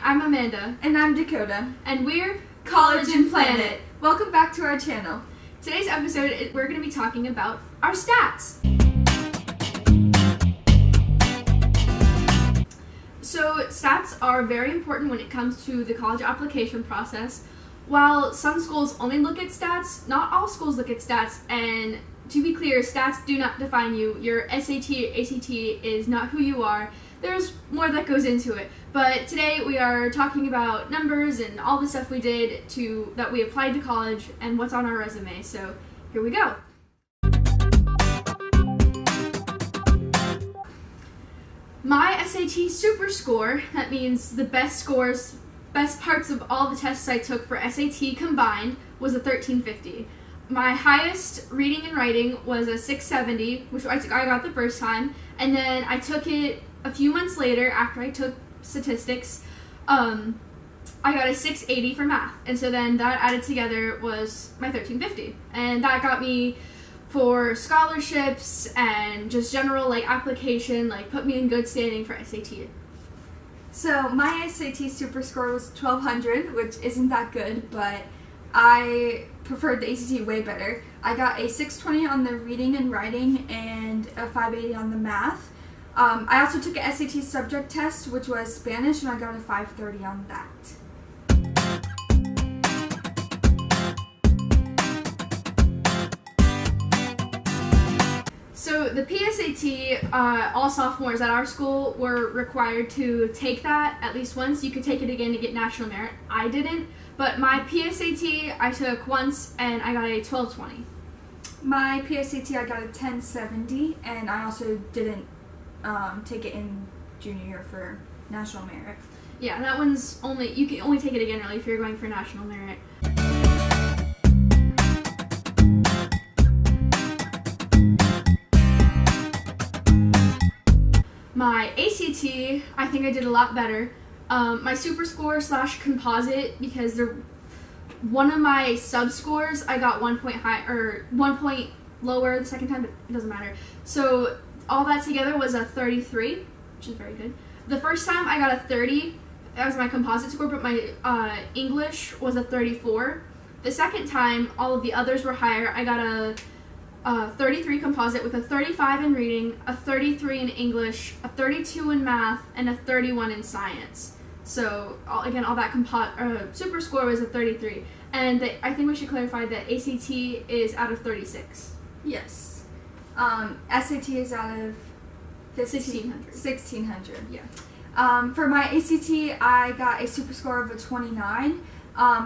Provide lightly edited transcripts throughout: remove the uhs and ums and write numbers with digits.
I'm Amanda. And I'm Dakota. And we're College and Planet. Welcome back to our channel. Today's episode, we're going to be talking about our stats. So stats are very important when it comes to the college application process. While some schools only look at stats, not all schools look at stats, and to be clear, stats do not define you. Your SAT or ACT is not who you are. There's more that goes into it. But today we are talking about numbers and all the stuff we did that we applied to college and what's on our resume. So here we go. My SAT super score, that means the best parts of all the tests I took for SAT combined, was a 1350. My highest reading and writing was a 670, which I got the first time, and then I took it a few months later after I took statistics. I got a 680 for math, and so then that added together was my 1350, and that got me for scholarships and just general application, put me in good standing for SAT. So my SAT super score was 1200, which isn't that good, but I preferred the ACT way better. I got a 620 on the reading and writing and a 580 on the math. I also took a SAT subject test, which was Spanish, and I got a 530 on that. So the PSAT, all sophomores at our school were required to take that at least once. You could take it again to get national merit. I didn't, but my PSAT I took once and I got a 1220. My PSAT I got a 1070, and I also didn't take it in junior year for national merit. Yeah, that one's you can only take it again really if you're going for national merit. My ACT, I think I did a lot better. My super score / composite, because one of my sub scores I got 1 point high or 1 point lower the second time, but it doesn't matter. So all that together was a 33, which is very good. The first time I got a 30 as my composite score, but my English was a 34. The second time, all of the others were higher. I got a 33 composite with a 35 in reading, a 33 in English, a 32 in math, and a 31 in science. So all that super score was a 33. And I think we should clarify that ACT is out of 36. Yes. SAT is out of 1600. 1600. Yeah. For my ACT, I got a super score of a 29.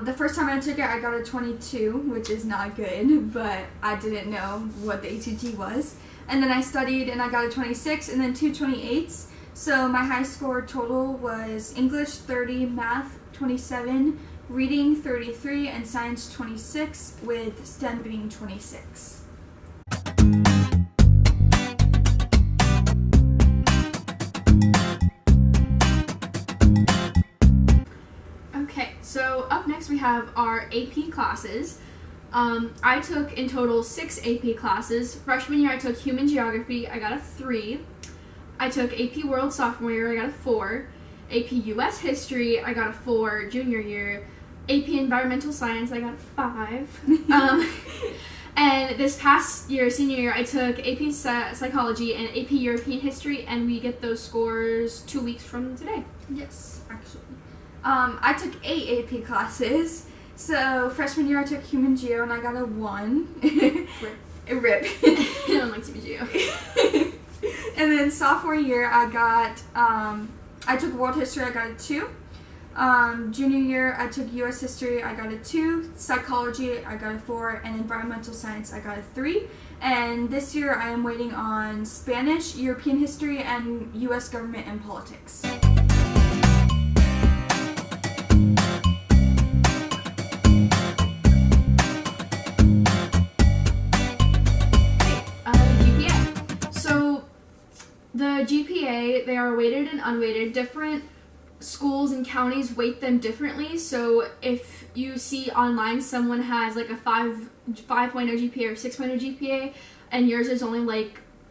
The first time I took it, I got a 22, which is not good, but I didn't know what the ACT was. And then I studied and I got a 26 and then 2 28s. So my high score total was English 30, math 27, reading 33, and science 26, with STEM being 26. So up next we have our AP classes. I took in total 6 AP classes. Freshman year I took Human Geography, I got a 3. I took AP World sophomore year, I got a 4. AP US History, I got a 4 junior year. AP Environmental Science, I got a 5. And this past year, senior year, I took AP Psychology and AP European History, and we get those scores 2 weeks from today. Yes, actually. I took 8 AP classes. So freshman year I took Human Geo and I got a 1. Rip. I don't like to be Geo. And then sophomore year I took World History, I got a 2. Junior year I took US History, I got a 2. Psychology, I got a 4. And Environmental Science, I got a 3. And this year I am waiting on Spanish, European History, and US Government and Politics. The GPA, they are weighted and unweighted. Different schools and counties weight them differently. So if you see online someone has a 5.0 GPA or 6.0 GPA and yours is only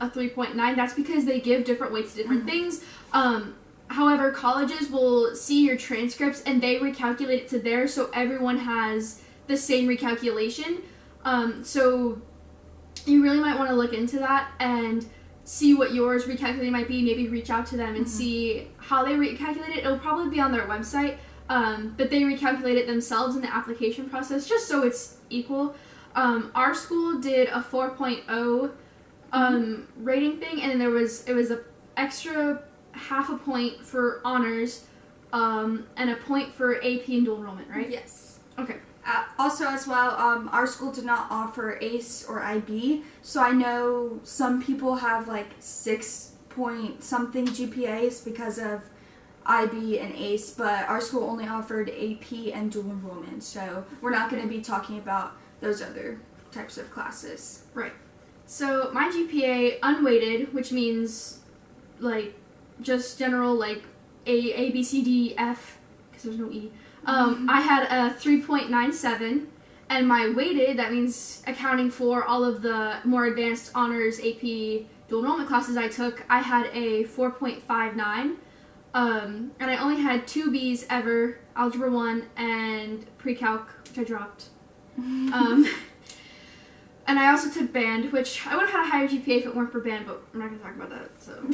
a 3.9, that's because they give different weights to different things. However, colleges will see your transcripts and they recalculate it to theirs, so everyone has the same recalculation. So you really might want to look into that and see what yours recalculating might be. Maybe reach out to them and see how they recalculate it. It'll probably be on their website, but they recalculate it themselves in the application process just so it's equal. Our school did a 4.0 rating thing, and then it was a extra half a point for honors, and a point for AP and dual enrollment, right? Yes. Okay. Also, as well, our school did not offer ACE or IB, so I know some people have like 6-point-something GPAs because of IB and ACE, but our school only offered AP and dual enrollment, so we're not going to be talking about those other types of classes. Right. So my GPA unweighted, which means like just general like A, B, C, D, F, because there's no E. I had a 3.97, and my weighted, that means accounting for all of the more advanced honors AP dual enrollment classes I took, I had a 4.59. And I only had 2 Bs ever, Algebra 1 and Pre-Calc, which I dropped. And I also took band, which I would have had a higher GPA if it weren't for band, but I'm not going to talk about that, so.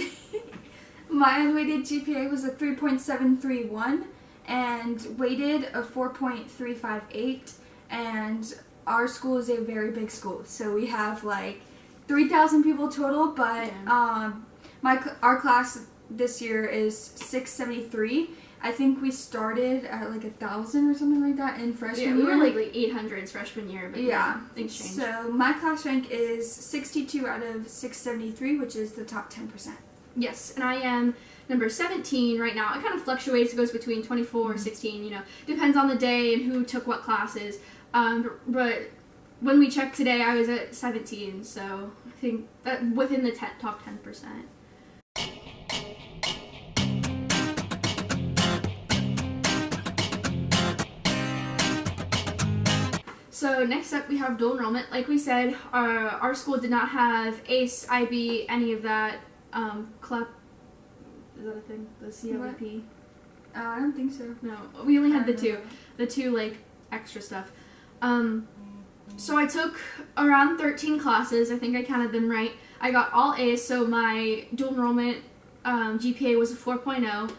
My unweighted GPA was a 3.731 and weighted a 4.358, and our school is a very big school, so we have like 3,000 people total, but our class this year is 673. I think we started at like 1,000 or something like that in freshman year. We were like 800s freshman year, but things changed. So my class rank is 62 out of 673, which is the top 10%. Yes, and I am number 17 right now. It kind of fluctuates. It goes between 24 or 16, depends on the day and who took what classes. But when we checked today, I was at 17, so I think that within the top 10%. So next up we have dual enrollment. Like we said, our school did not have ACE, IB, any of that. CLEP, is that a thing? The CLEP? I don't think so. No, we only had the two like extra stuff. So I took around 13 classes. I think I counted them right. I got all A's, so my dual enrollment GPA was a 4.0.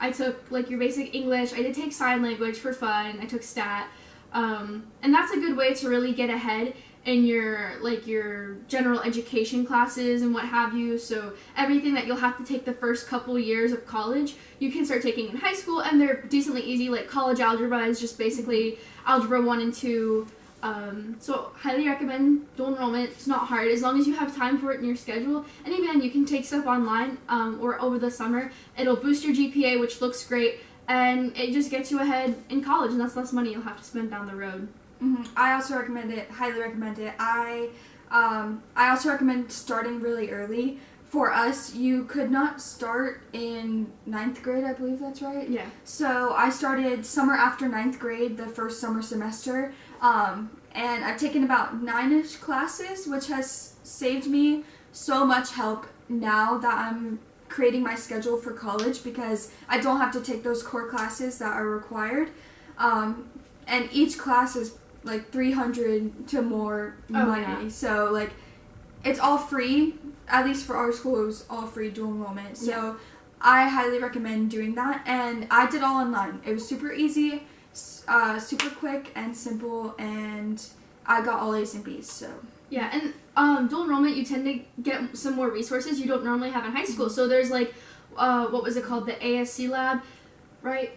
I took like your basic English. I did take sign language for fun. I took stat. And that's a good way to really get ahead in your general education classes and what have you. So everything that you'll have to take the first couple years of college, you can start taking in high school, and they're decently easy. Like college algebra is just basically algebra 1 and 2. So highly recommend dual enrollment. It's not hard as long as you have time for it in your schedule. And even you can take stuff online or over the summer. It'll boost your GPA, which looks great. And it just gets you ahead in college, and that's less money you'll have to spend down the road. I also recommend it, highly recommend it. I also recommend starting really early. For us, you could not start in 9th grade, I believe that's right? Yeah. So I started summer after 9th grade, the first summer semester, and I've taken about 9-ish classes, which has saved me so much help now that I'm creating my schedule for college, because I don't have to take those core classes that are required, and each class is like $300 to more money. Yeah. So like it's all free. At least for our school, it was all free dual enrollment. So I highly recommend doing that, and I did all online. It was super easy, super quick and simple, and I got all A's and B's. So yeah, and dual enrollment, you tend to get some more resources you don't normally have in high school. So there's like, what was it called? The ASC lab, right?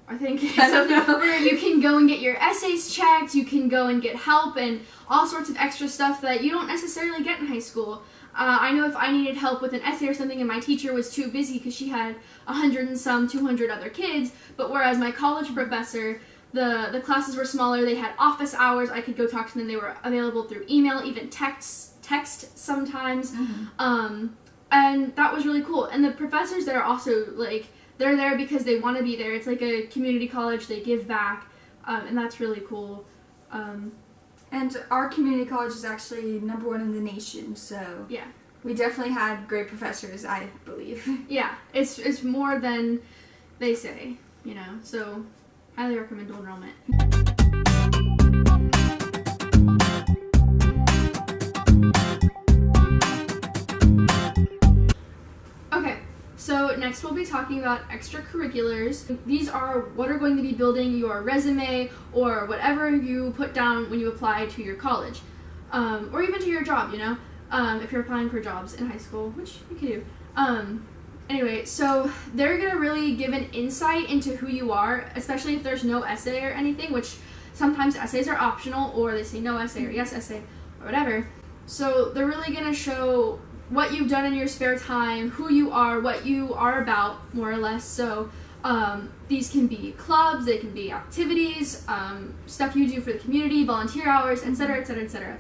I think. I don't know. Where you can go and get your essays checked, you can go and get help and all sorts of extra stuff that you don't necessarily get in high school. I know if I needed help with an essay or something and my teacher was too busy because she had 100 and some, 200 other kids, but whereas my college professor, the classes were smaller, they had office hours, I could go talk to them, they were available through email, even text sometimes, and that was really cool. And the professors there are also, like, they're there because they want to be there. It's like a community college, they give back, and that's really cool. And our community college is actually #1 in the nation, so yeah. we definitely had great professors, I believe. Yeah, it's more than they say, you know. So, highly recommend dual enrollment. Okay, so next we'll be talking about extracurriculars. These are what are going to be building your resume or whatever you put down when you apply to your college, or even to your job, you know. If you're applying for jobs in high school, which you can do. Anyway, so they're going to really give an insight into who you are, especially if there's no essay or anything, which sometimes essays are optional, or they say no essay or yes essay or whatever. So they're really going to show what you've done in your spare time, who you are, what you are about, more or less. So these can be clubs, they can be activities, stuff you do for the community, volunteer hours, etc., etc., etc.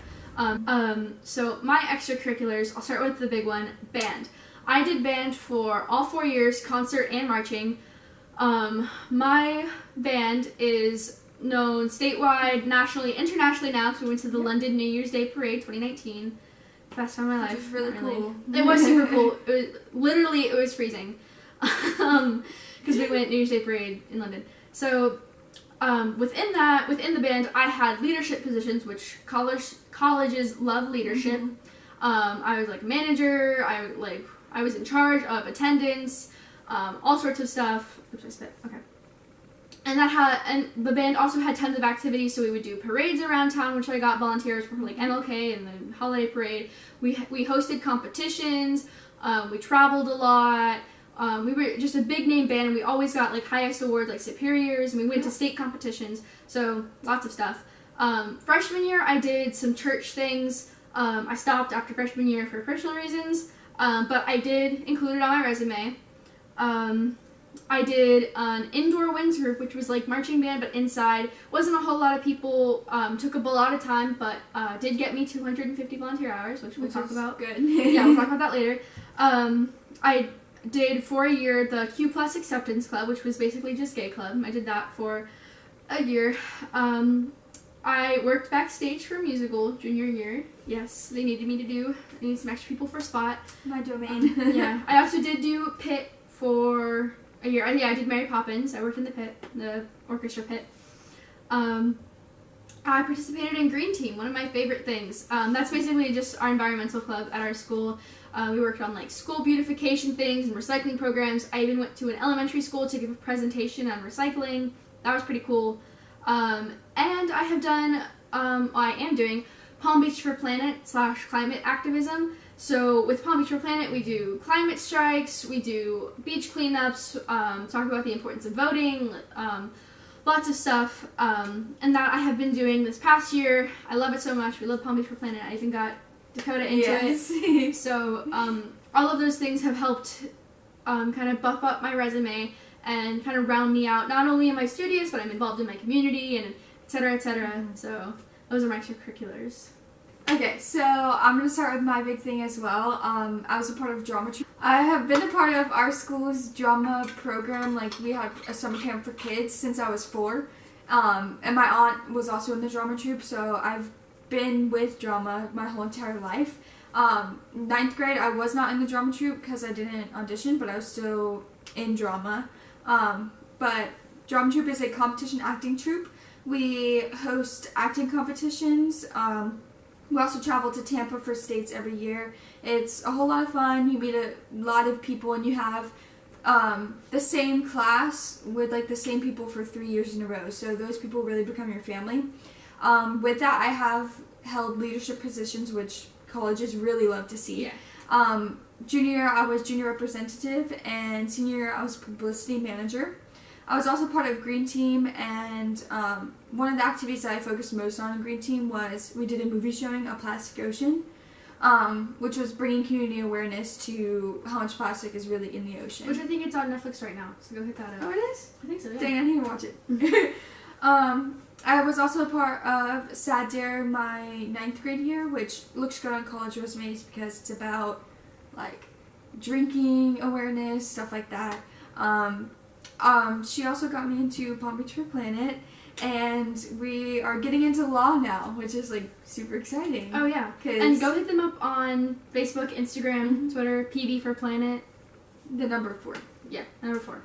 So my extracurriculars, I'll start with the big one, band. I did band for all 4 years, concert and marching. My band is known statewide, nationally, internationally now, because we went to the London New Year's Day Parade 2019. Best time of my life. Which was really cool. It was super cool. It was freezing. Because we went New Year's Day Parade in London. So within the band, I had leadership positions, which colleges love leadership. Mm-hmm. I was like manager. I was in charge of attendance, all sorts of stuff. Oops, I spit. Okay. And the band also had tons of activities. So we would do parades around town, which I got volunteers for, like MLK and the holiday parade. We hosted competitions. We traveled a lot. We were just a big name band, and we always got like highest awards, like superiors, and we went to state competitions, so lots of stuff. Freshman year, I did some church things. I stopped after freshman year for personal reasons, but I did include it on my resume. I did an indoor winds group, which was like marching band, but inside. Wasn't a whole lot of people, took up a lot of time, but did get me 250 volunteer hours, which we'll talk about. Good. Yeah, we'll talk about that later. I did for a year the Q Plus Acceptance Club, which was basically just gay club. I did that for a year. I worked backstage for a musical junior year. Yes, they needed me to do. I needed some extra people for spot. My domain. Yeah, I also did do pit for a year. Yeah, I did Mary Poppins. I worked in the pit, the orchestra pit. I participated in Green Team, one of my favorite things. That's basically just our environmental club at our school. We worked on like school beautification things and recycling programs. I even went to an elementary school to give a presentation on recycling. That was pretty cool. And I have done, I am doing Palm Beach for Planet / climate activism. So with Palm Beach for Planet, we do climate strikes, we do beach cleanups, talk about the importance of voting, lots of stuff, and that I have been doing this past year. I love it so much. We love Palm Beach for Planet. I even got Dakota into it. So all of those things have helped kind of buff up my resume and kind of round me out. Not only am I studious, but I'm involved in my community and et cetera, et cetera. Mm-hmm. So those are my extracurriculars. Okay, so I'm going to start with my big thing as well. I was a part of drama troupe. I have been a part of our school's drama program. Like, we had a summer camp for kids since I was 4. And my aunt was also in the drama troupe, so I've been with drama my whole entire life. 9th grade, I was not in the drama troupe because I didn't audition, but I was still in drama. But drama troupe is a competition acting troupe. We host acting competitions. We also travel to Tampa for states every year. It's a whole lot of fun. You meet a lot of people, and you have the same class with like the same people for 3 years in a row. So those people really become your family. With that, I have held leadership positions, which colleges really love to see. Yeah. Junior year, I was junior representative, and senior year, I was publicity manager. I was also part of Green Team, and one of the activities that I focused most on in Green Team was we did a movie showing, A Plastic Ocean, which was bringing community awareness to how much plastic is really in the ocean. Which I think it's on Netflix right now, so go hit that up. Oh, it is? I think so, yeah. Dang, I need to watch it. I was also a part of Sad Dare my 9th grade year, which looks good on college resumes because it's about, like, drinking awareness, stuff like that. She also got me into Palm Beach for Planet, and we are getting into law now, which is like super exciting. Oh yeah, and go hit them up on Facebook, Instagram, Twitter, PB for Planet. The number 4. Yeah, number 4.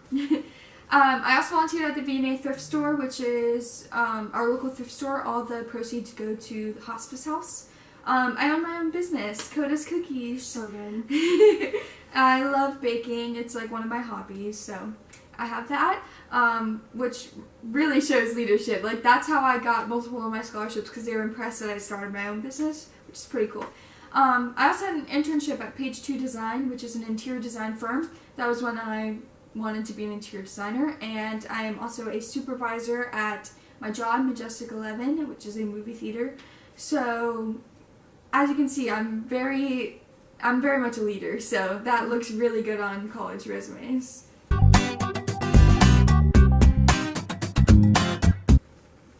I also volunteered at the V&A thrift store, which is our local thrift store. All the proceeds go to the hospice house. I own my own business, Coda's Cookies. So good. I love baking. It's like one of my hobbies, so I have that, which really shows leadership. Like, that's how I got multiple of my scholarships, because they were impressed that I started my own business, which is pretty cool. I also had an internship at Page 2 Design, which is an interior design firm. That was when I wanted to be an interior designer, and I am also a supervisor at my job, Majestic 11, which is a movie theater. So, as you can see, I'm very much a leader, so that looks really good on college resumes.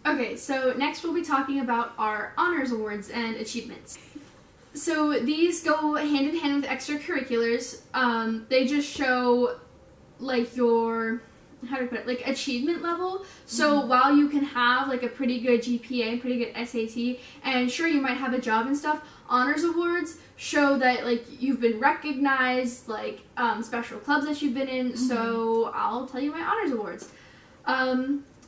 Okay, so next we'll be talking about our honors awards and achievements. So these go hand in hand with extracurriculars. They just show like your, how do I put it, like achievement level. So while you can have like a pretty good GPA, pretty good SAT, and sure you might have a job and stuff, honors awards show that like you've been recognized, like special clubs that you've been in. So I'll tell you my honors awards.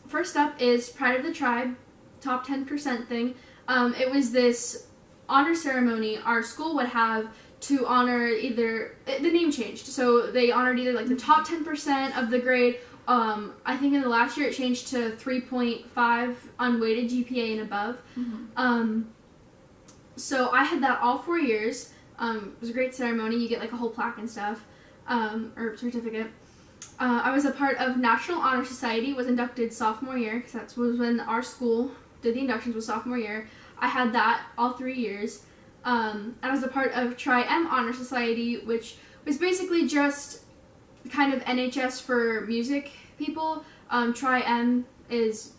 First up is Pride of the Tribe, top 10% thing. It was this honor ceremony our school would have to honor either, the name changed, so they honored either like the top 10% of the grade. I think in the last year it changed to 3.5 unweighted GPA and above. So I had that all 4 years. It was a great ceremony. You get like a whole plaque and stuff, or certificate. I was a part of National Honor Society, was inducted sophomore year, because that was when our school did the inductions, was sophomore year. I had that all 3 years. I was a part of Tri-M Honor Society, which was basically just kind of NHS for music people. Tri-M is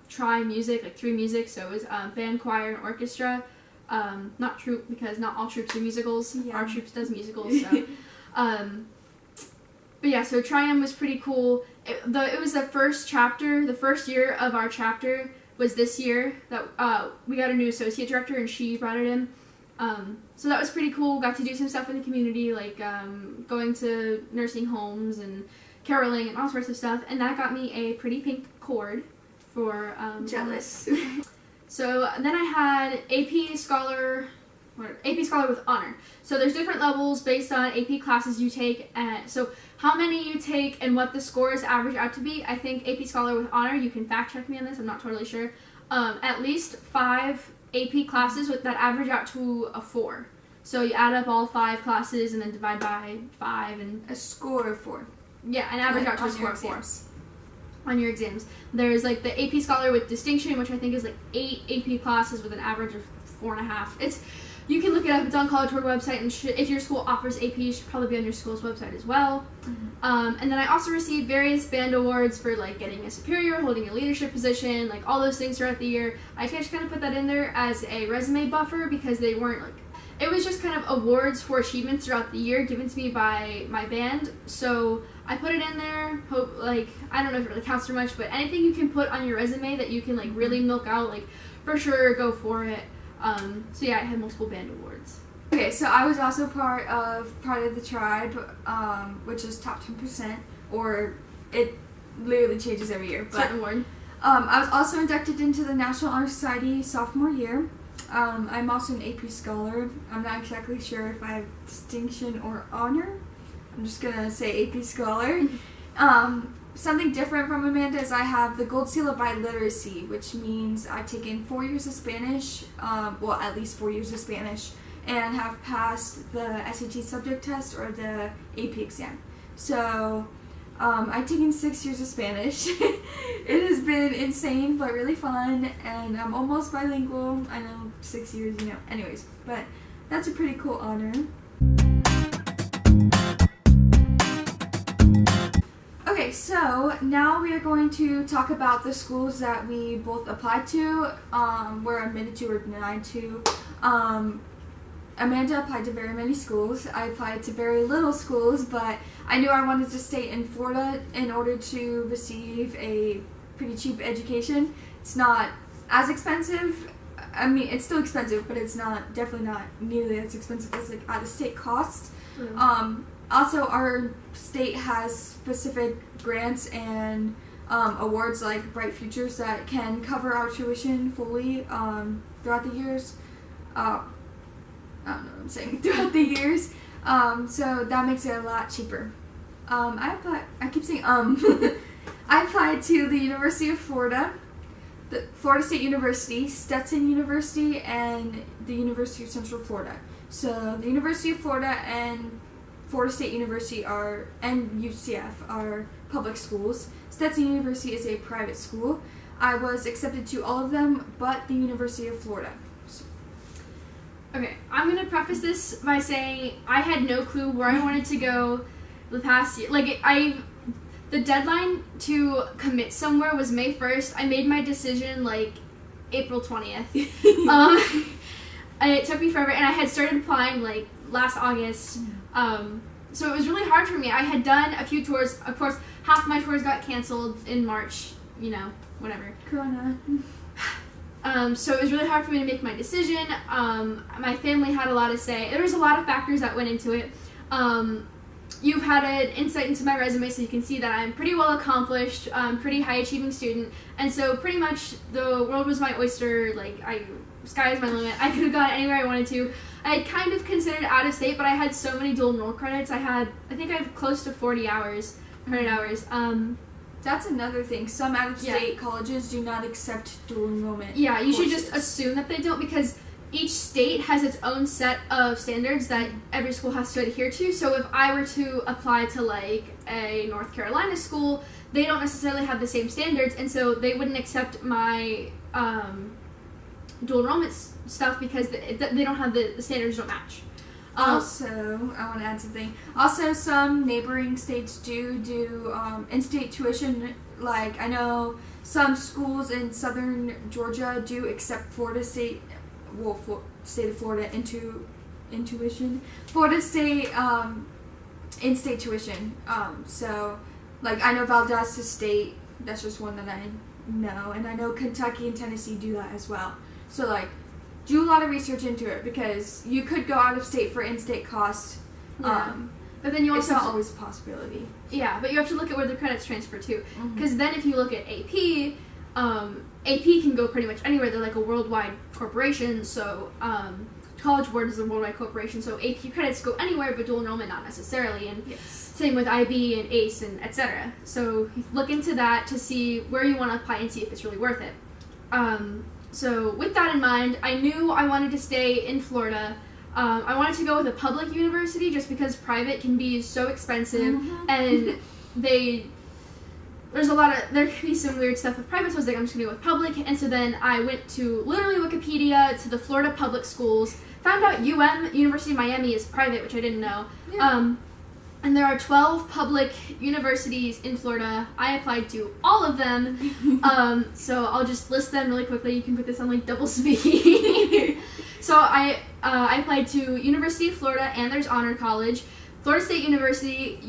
tri music, like 3 music, so it was band, choir, and orchestra. Not troupe, because not all troupes do musicals. Yeah. Our troupes does musicals, so. But yeah, so Tri-M was pretty cool. It was the first chapter, the first year of our chapter was this year that we got a new associate director, and she brought it in. So that was pretty cool. Got to do some stuff in the community, like going to nursing homes and caroling and all sorts of stuff. And that got me a pretty pink cord for jealous. So then I had AP Scholar with honor. So there's different levels based on AP classes you take. So how many you take and what the scores average out to be. I think AP Scholar with honor, you can fact check me on this, I'm not totally sure. At least 5 AP classes that average out to a 4. So you add up all 5 classes and then divide by 5 and a score of 4. Yeah, and average out to a score of 4 on your exams. There's like the AP Scholar with distinction, which I think is like 8 AP classes with an average of 4.5. You can look it up. It's on College Board website, and if your school offers AP, it should probably be on your school's website as well. And then I also received various band awards for like getting a superior, holding a leadership position, like all those things throughout the year. I just kind of put that in there as a resume buffer because they weren't like, it was just kind of awards for achievements throughout the year given to me by my band. So I put it in there. Hope, like, I don't know if it really counts for much, but anything you can put on your resume that you can like really milk out, like for sure go for it. So yeah, I had multiple band awards. Okay, so I was also part of the Tribe, which is top 10%, or it literally changes every year. But award. I was also inducted into the National Honor Society sophomore year. I'm also an AP Scholar. I'm not exactly sure if I have distinction or honor. I'm just gonna say AP Scholar. Something different from Amanda is I have the Gold Seal of Biliteracy, which means I've taken 4 years of Spanish, well, at least 4 years of Spanish, and have passed the SAT subject test or the AP exam. So, I've taken 6 years of Spanish. It has been insane, but really fun, and I'm almost bilingual. I know, 6 years, anyways, but that's a pretty cool honor. Okay, so now we are going to talk about the schools that we both applied to, were admitted to or denied to. Amanda applied to very many schools. I applied to very little schools, but I knew I wanted to stay in Florida in order to receive a pretty cheap education. It's not as expensive. I mean, it's still expensive, but it's definitely not nearly as expensive as like out-of-state costs. Also, our state has specific grants and awards like Bright Futures that can cover our tuition fully throughout the years. I don't know what I'm saying. Throughout the years. So that makes it a lot cheaper. I keep saying I applied to the University of Florida, the Florida State University, Stetson University, and the University of Central Florida. So the University of Florida and Florida State University and UCF are public schools. Stetson University is a private school. I was accepted to all of them but the University of Florida. Okay, I'm going to preface this by saying I had no clue where I wanted to go the past year. Like, the deadline to commit somewhere was May 1st. I made my decision, like, April 20th. It took me forever, and I had started applying, like, last August. So it was really hard for me. I had done a few tours. Of course, half of my tours got canceled in March, whatever. Corona. So it was really hard for me to make my decision. My family had a lot to say. There was a lot of factors that went into it. You've had an insight into my resume, so you can see that I'm pretty well accomplished, pretty high achieving student, and so pretty much the world was my oyster. Like, sky is my limit. I could have gone anywhere I wanted to. I had kind of considered out of state, but I had so many dual enroll credits. I think I have close to 40 credit hours. That's another thing. Some out-of-state colleges do not accept dual enrollment. Yeah, you should courses. just assume that they don't, because each state has its own set of standards that every school has to adhere to. So if I were to apply to, like, a North Carolina school, they don't necessarily have the same standards, and so they wouldn't accept my dual enrollment stuff because they don't have the standards don't match. Also, I want to add something. Also, some neighboring states do in-state tuition. Like, I know some schools in southern Georgia do accept Florida State, state of Florida tuition. Florida State in-state tuition. So, like, I know Valdosta State. That's just one that I know, and I know Kentucky and Tennessee do that as well. So, like, do a lot of research into it, because you could go out of state for in-state costs. Yeah. But then you also it's not always a possibility. Yeah, but you have to look at where the credits transfer to. Because then if you look at AP, AP can go pretty much anywhere. They're like a worldwide corporation, so College Board is a worldwide corporation, so AP credits go anywhere, but dual enrollment not necessarily. And same with IB and ACE and etc. So look into that to see where you want to apply and see if it's really worth it. So with that in mind, I knew I wanted to stay in Florida. I wanted to go with a public university just because private can be so expensive, and there can be some weird stuff with private, so I was like, I'm just going to go with public. And so then I went to literally Wikipedia to the Florida public schools, found out University of Miami, is private, which I didn't know. Yeah. And there are 12 public universities in Florida. I applied to all of them. So I'll just list them really quickly. You can put this on like double speed. So I applied to University of Florida and there's Honor College, Florida State University,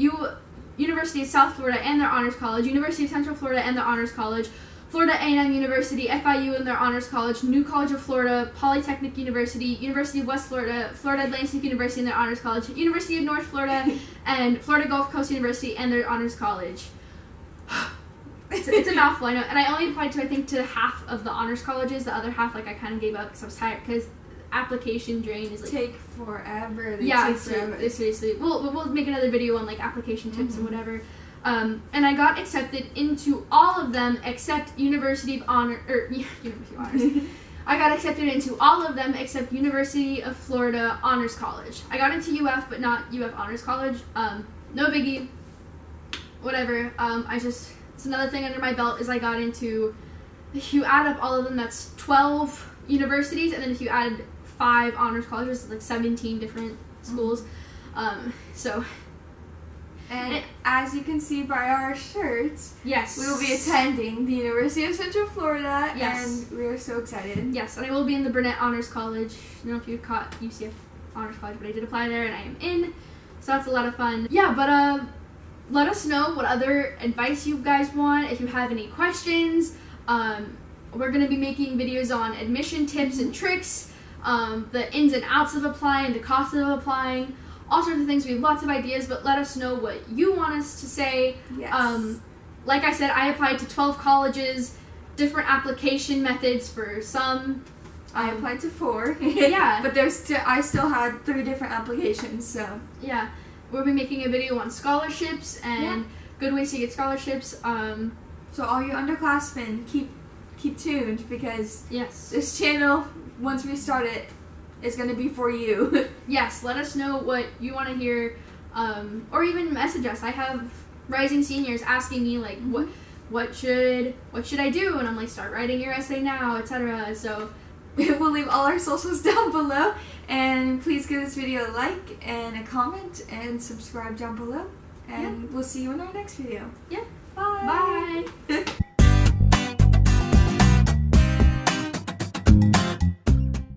University of South Florida and their Honors College, University of Central Florida and their Honors College, Florida A&M University, FIU and their Honors College, New College of Florida, Polytechnic University, University of West Florida, Florida Atlantic University and their Honors College, University of North Florida, and Florida Gulf Coast University and their Honors College. It's a mouthful, I know. And I only applied to half of the Honors Colleges. The other half, I kind of gave up because I was tired, because application drain is take forever. Seriously. We'll make another video on like application tips and whatever. And I got accepted into all of them except University of Honors. I got accepted into all of them except University of Florida Honors College. I got into UF, but not UF Honors College. No biggie. Whatever. It's another thing under my belt is I got into, if you add up all of them, that's 12 universities, and then if you add 5 honors colleges, it's like 17 different schools. And as you can see by our shirts, yes, we will be attending the University of Central Florida, and we are so excited. Yes, and I will be in the Burnett Honors College. I don't know if you caught UCF Honors College, but I did apply there, and I am in, so that's a lot of fun. Yeah, but let us know what other advice you guys want. If you have any questions, we're going to be making videos on admission tips and tricks, the ins and outs of applying, the cost of applying, all sorts of things. We have lots of ideas, but let us know what you want us to say. Yes. Like I said, I applied to 12 colleges, different application methods for some. I applied to 4. Yeah. But I still had 3 different applications, so. Yeah. We'll be making a video on scholarships and good ways to get scholarships. So all you underclassmen, keep tuned, because Yes. this channel, once we start it, is going to be for you. Yes, let us know what you want to hear, or even message us. I have rising seniors asking me like, what should I do? And I'm like, start writing your essay now, etc. So we'll leave all our socials down below, and please give this video a like and a comment and subscribe down below, and we'll see you in our next video. Yeah. Bye. Bye.